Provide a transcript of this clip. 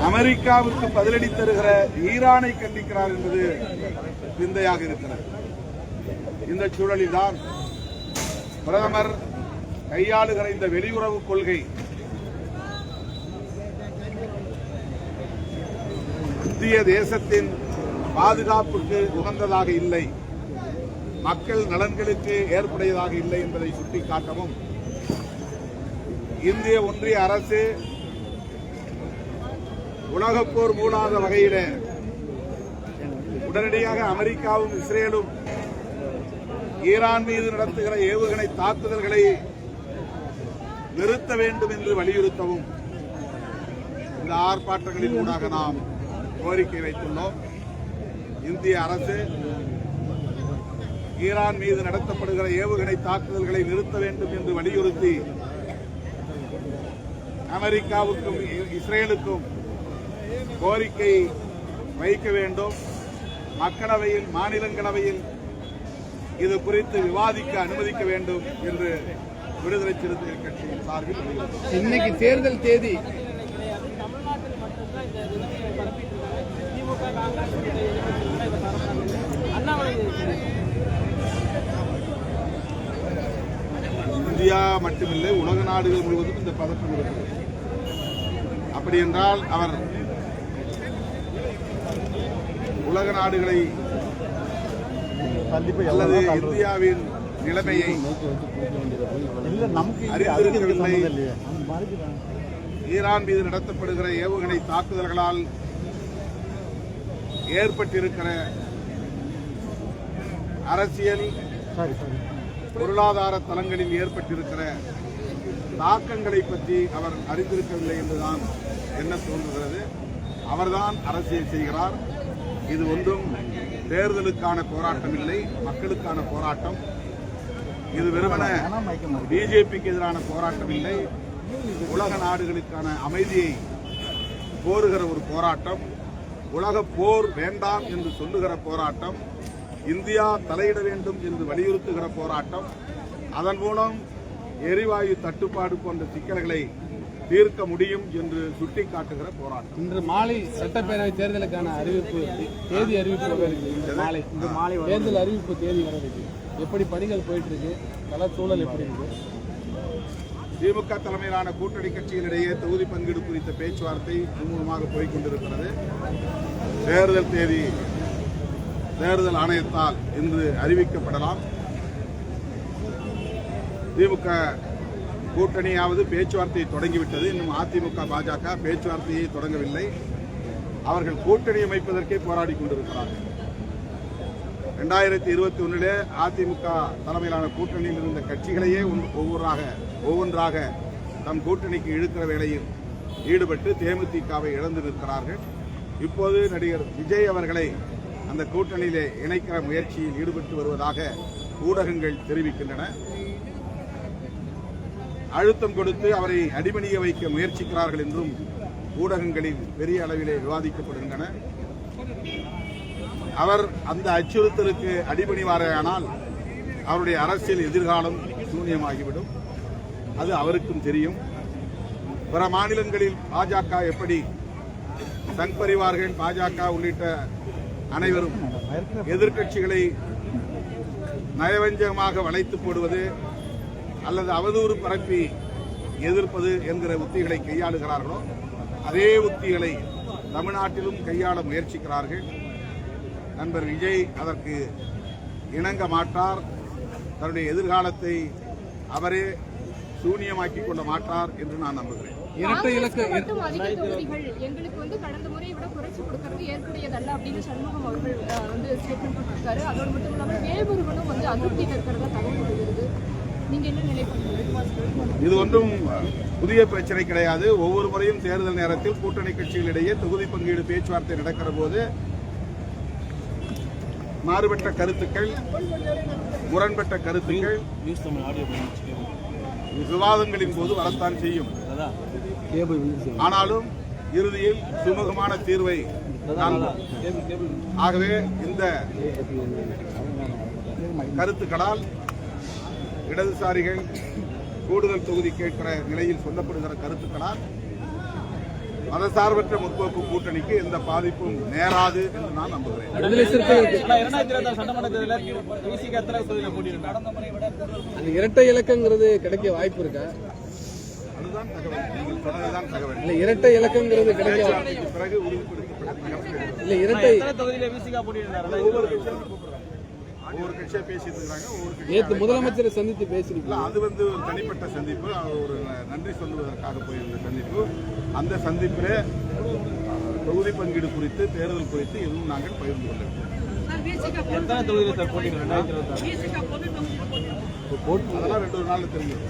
அமெரிக்காவுக்கு பதிலடி தருகிற ஈரானை கண்டிக்கிறார் என்பது விந்தையாக இருக்கிறது. இந்த சூழலில்தான் பிரதமர் கையாளுகிற இந்த வெளியுறவு கொள்கை இந்திய தேசத்தின் பாதுகாப்புக்கு உகந்ததாக இல்லை, மக்கள் நலன்களுக்கு ஏற்புடையதாக இல்லை என்பதை சுட்டிக்காட்டவும் இந்திய ஒன்றிய அரசு உலகப்போர் மூடாத வகையில் உடனடியாக அமெரிக்காவும் இஸ்ரேலும் ஈரான் மீது நடத்துகிற ஏவுகணை தாக்குதல்களை நிறுத்த வேண்டும் என்று வலியுறுத்தவும் இந்த ஆர்ப்பாட்டங்களின் ஊடாக நாம் கோரிக்கை வைத்துள்ளோம். இந்திய அரசு ஈரான் மீது நடத்தப்படுகிற ஏவுகணை தாக்குதல்களை நிறுத்த வேண்டும் என்று வலியுறுத்தி அமெரிக்காவுக்கும் இஸ்ரேலுக்கும் கோரிக்கை வைக்க வேண்டும். மக்களவையில், மாநிலங்களவையில் இது குறித்து விவாதிக்க அனுமதிக்க வேண்டும் என்று விடுதலை சிறுத்தைகள் கட்சியின் சார்பில் இன்னைக்கு தேர்தல் தேதி இந்தியா மட்டுமில்லை, உலக நாடுகள் முழுவதும் இந்த பதட்டம் இருக்கிறது. அப்படி என்றால் அவர் உலக நாடுகளை அல்லது இந்தியாவின் நிலைமையை அறிந்திருக்கவில்லை. ஈரான் மீது நடத்தப்படுகிற ஏவுகணை தாக்குதல்களால் ஏற்பட்டிருக்கிற அரசியல், பொருளாதார தளங்களில் ஏற்பட்டிருக்கிற தாக்கங்களை பற்றி அவர் அறிந்திருக்கவில்லை என்றுதான் என்ன தோன்றுகிறது. அவர்தான் அரசியல் செய்கிறார். இது ஒன்றும் தேர்தலுக்கான போராட்டம் இல்லை, மக்களுக்கான போராட்டம். இது வெறுமன பிஜேபிக்கு எதிரான போராட்டம் இல்லை, உலக நாடுகளுக்கான அமைதியை கோருகிற ஒரு போராட்டம், உலக போர் வேண்டாம் என்று சொல்லுகிற போராட்டம், இந்தியா தலையிட வேண்டும் என்று வலியுறுத்துகிற போராட்டம், அதன் மூலம் எரிவாயு தட்டுப்பாடு போன்ற சிக்கல்களை தீர்க்க முடியும் என்று சுட்டிக்காட்டுகிற போராட்டம். இன்று மாலை சட்டப்பேரவை தேர்தலுக்கான தேதி அறிவிப்பு மாலை தேர்தல் அறிவிப்பு தேதி வரவிருக்கு. எப்படி பணிகள் போயிட்டு இருக்கு, கள சூழல் எப்படி இருக்கு? திமுக தலைமையிலான கூட்டணி கட்சிகளிடையே தொகுதி பங்கீடு குறித்த பேச்சுவார்த்தை சுமூகமாக போய்க் கொண்டிருக்கிறது. தேர்தல் தேதி தேர்தல் ஆணையத்தால் இன்று அறிவிக்கப்படலாம். திமுக கூட்டணியாவது பேச்சுவார்த்தையை தொடங்கிவிட்டது. இன்னும் அதிமுக, பாஜக பேச்சுவார்த்தையை தொடங்கவில்லை. அவர்கள் கூட்டணி அமைப்பதற்கே போராடி கொண்டிருக்கிறார்கள். 2021 அதிமுக தலைமையிலான கூட்டணியில் இருந்த கட்சிகளையே ஒவ்வொன்றாக தம் கூட்டணிக்கு இழுக்கிற வேளையில் ஈடுபட்டு தேமுதிகவை இழந்து நிற்கிறார்கள். இப்போது நடிகர் விஜய் அவர்களை அந்த கூட்டணியிலே இணைக்கிற முயற்சியில் ஈடுபட்டு வருவதாக ஊடகங்கள் தெரிவிக்கின்றன. அழுத்தம் கொடுத்து அவரை அடிபணிய வைக்க முயற்சிக்கிறார்கள் என்றும் ஊடகங்களில் பெரிய அளவிலே விவாதிக்கப்படுகின்றன. அவர் அந்த அச்சுறுத்தலுக்கு அடிபணிவாரேயானால் அவருடைய அரசியல் எதிர்காலம் சூன்யமாகிவிடும். அது அவருக்கும் தெரியும். பிற மாநிலங்களில் பாஜக எப்படி சங் பரிவார்கள், பாஜக உள்ளிட்ட அனைவரும் எதிர்க்கட்சிகளை நயவஞ்சகமாக வளைத்து போடுவது அல்லது அவதூறு பரப்பி எதிர்ப்பது என்கிற உத்திகளை கையாளுகிறார்களோ அதே உத்திகளை தமிழ்நாட்டிலும் கையாள முயற்சிக்கிறார்கள். நண்பர் விஜய் அதற்கு இணங்க மாட்டார். தன்னுடைய எதிர்காலத்தை அவரே சூனியமாக்கிக் கொள்ள மாட்டார் என்று நான் நம்புகிறேன். இரட்டை இலக்கு எங்களுக்கு வந்து கடந்த முறையை விட குறைச்சு கொடுக்கிறது ஏற்புடையதல்ல அப்படின்னு சண்முகம் அவர்கள் வந்து ஸ்டேட்மெண்ட் கொடுத்திருக்காரு. அதோடு மட்டும் இல்லாமல் வேல்முருகனும் வந்து அதிருப்தியில் இருக்கிறதா தகவல் வருகிறது. நீங்க என்ன நிலைப்படுத்துறீங்க? இது ஒன்றும் புதிய பிரச்சனை கிடையாது. ஒவ்வொரு முறையும் தேர்தல் நேரத்தில் கூட்டணி கட்சிகளிடையே தொகுதி பங்கீடு பேச்சுவார்த்தை நடக்கிற போது மாறுபட்ட கருத்துக்கள், முரண்பட்ட கருத்துக்கள் விவாதங்களின் போது வரத்தான் செய்யும். ஆனாலும் இறுதியில் சுமூகமான தீர்வை காண்போம். ஆகவே இந்த கருத்துக்களால் இடதுசாரிகள் கூடுதல் தொகுதி கேட்கிற நிலையில் சொல்லப்படுகிற கருத்துக்களால் மதசார்பற்ற முற்போக்கு கூட்டணிக்கு எந்த பாதிப்பும் நேராது என்று நான் நம்புகிறேன். விடுதலை சிறுத்தைகளுக்கு 2026 சட்டமன்ற தேர்தலில் விசிக எத்தனை தொகுதியில் போட்டியிடுறாங்க? அந்த இரட்டை இலக்கங்கிறது கிடைக்க வாய்ப்பு இருக்கா? அதுதான் தகவல். நீங்கள் சொன்னதுதான் தகவல். இல்ல இரட்டை இலக்கங்கிறது கிடைக்க பேச்சுவார்த்தைக்கு பிறகு உறுதிப்படுத்தப்பட்ட இல்ல இரட்டை எத்தனை தொகுதியில் விசிக போட்டியிடுறாங்க? ஒவ்வொரு கட்சியா பேசிட்டு இருக்காங்க. ஒவ்வொரு கட்சியா நேற்று முதலமைச்சரை சந்தித்து பேசிருக்கீங்க. அது ஒரு தனிப்பட்ட சந்திப்பு, அது ஒரு நன்றி சொல்லுவதற்காக போயிருந்த சந்திப்பு. அந்த சந்திப்பிலே தொகுதி பங்கீடு குறித்து, தேர்தல் குறித்து எதுவும் நாங்கள் பகிர்ந்து கொள்ளவில்லை. எத்தனை தொகுதியில் சார் போட்டியிடுறாங்க 2026? அதெல்லாம் 2 நாள்ல தெரியும்.